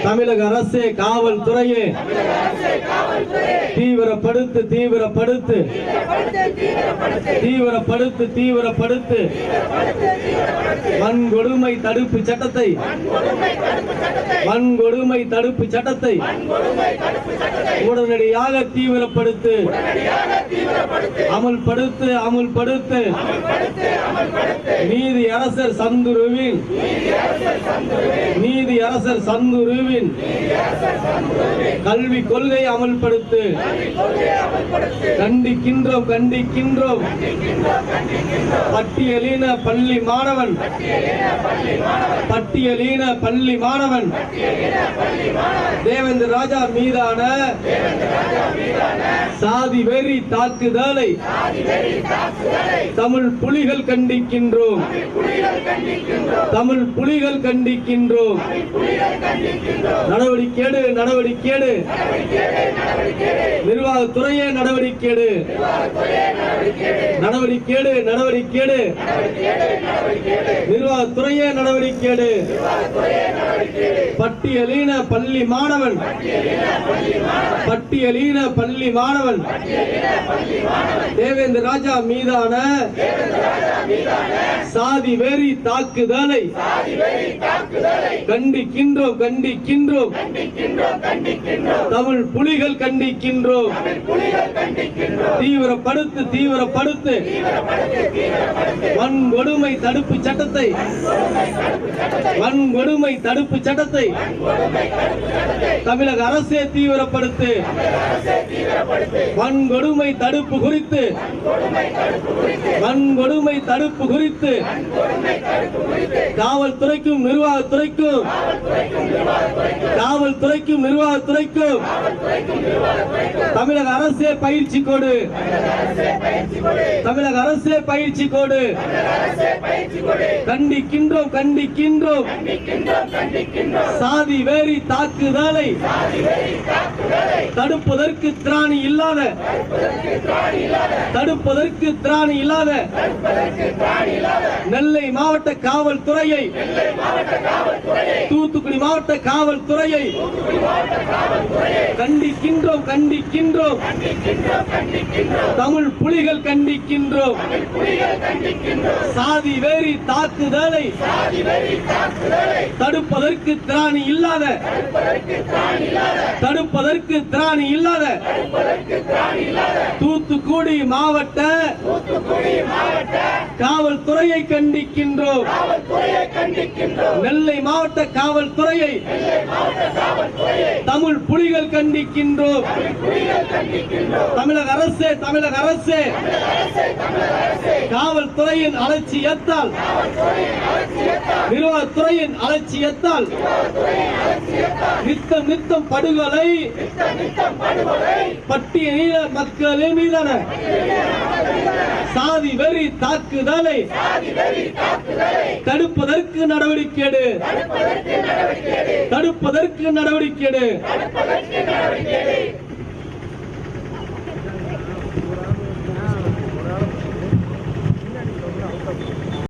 தமிழக அரசே காவல்துறையே தீவிரப்படுத்து தீவிரப்படுத்து தீவிரப்படுத்து தீவிரப்படுத்து வன்கொடுமை தடுப்பு சட்டத்தை வன்கொடுமை தடுப்பு சட்டத்தை உடனடியாக தீவிரப்படுத்து அமுல்படுத்து அமுல்படுத்து நீதி அரசர் சந்துருவின் நீதி அரசர் சந்துருவின் கல்வி கொள்கை அமல்படுத்து கண்டிக்கின்றோம் கண்டிக்கின்றோம் பட்டியலின பள்ளி மாணவன் பட்டியலின பள்ளி மாணவன் தேவேந்திர ராஜா மீதான சாதி வெறி தாக்குதலை தமிழ் புலிகள் கண்டிக்கின்றோம் தமிழ் புலிகள் கண்டிக்கின்றோம் நடவடிக்கை எடு நடவடிக்கை எடு நிர்வாகத்துறையே நடவடிக்கை எடு நடவடிக்கை எடு நடவடிக்கை எடு நிர்வாகத்துறையே நடவடிக்கை எடு பட்டியலின பள்ளி மாணவன் பட்டியலின பள்ளி மாணவன் தேவேந்திர ராஜா மீதான சாதி வெறி தாக்குதலை கண்டிக்கின்றோம் கண்டிக்கின்றோம் தமிழ் புலிகள் கண்டிக்கின்றோம் தீவிரப்படுத்து தீவிரப்படுத்து வன்கொடுமை தடுப்பு சட்டத்தை வன்கொடுமை தடுப்பு சட்டத்தை தமிழக அரசே தீவிரப்படுத்து வன்கொடுமை தடுப்பு குறித்து வன்கொடுமை தடுப்பு குறித்து காவல்துறைக்கும் நிர்வாகத்துறைக்கும் காவல்துறைக்கும் நிர்வாகத்துறைக்கும் தமிழக அரசே பயிற்சி கொடு தமிழக அரசே பயிற்சி கொடு கண்டிக்கின்றோம் கண்டிக்கின்றோம் சாதி வேறி தாக்குதலை தடுப்பதற்கு திராணி இல்லாத தடுப்பதற்கு திராணி இல்லாத நெல்லை மாவட்ட காவல்துறையை தூத்துக்குடி மாவட்ட காவல்துறையை கண்டிக்கின்றோம் கண்டிக்கின்றோம் தமிழ் புலிகள் கண்டிக்கின்றோம் சாதி வேறி தாக்குதலை தடுப்பதற்கு திராணி இல்லாத தடுப்பதற்கு திராணி இல்லாத தூத்துக்குடி மாவட்ட காவல்துறையை கண்டிக்கின்றோம் நெல்லை மாவட்ட காவல்துறையை தமிழ் புலிகள் கண்டிக்கின்றோம் தமிழக அரசே தமிழக அரசே காவல்துறையின் அலட்சியத்தால் நிர்வாகத்துறையின் அலட்சியத்தால் நித்தம் நித்தம் படுகொலை பட்டியலின மக்களின் மீதான சாதி வெறி தாக்குதலை தடுப்பதற்கு நடவடிக்கை எடு தடுப்பதற்கு நடவடிக்கை எடு